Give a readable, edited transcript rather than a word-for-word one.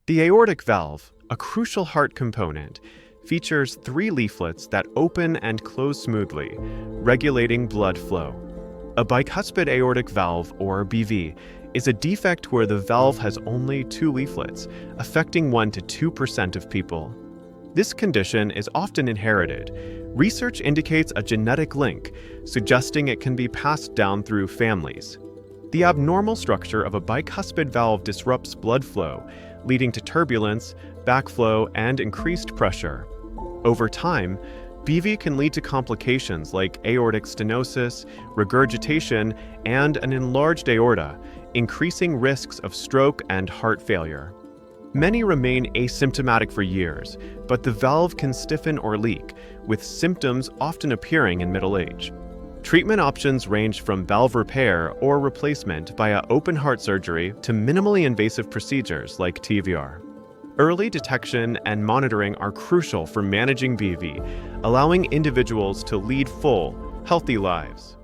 The aortic valve, a crucial heart component, features 3 leaflets that open and close smoothly, regulating blood flow. A bicuspid aortic valve, or BV, is a defect where the valve has only 2 leaflets, affecting 1 to 2% of people. This condition is often inherited. Research indicates a genetic link, suggesting it can be passed down through families. The abnormal structure of a bicuspid valve disrupts blood flow, leading to turbulence, backflow, and increased pressure. Over time, BV can lead to complications like aortic stenosis, regurgitation, and an enlarged aorta, increasing risks of stroke and heart failure. Many remain asymptomatic for years, but the valve can stiffen or leak, with symptoms often appearing in middle age. Treatment options range from valve repair or replacement via open heart surgery to minimally invasive procedures like TAVR. Early detection and monitoring are crucial for managing BV, allowing individuals to lead full, healthy lives.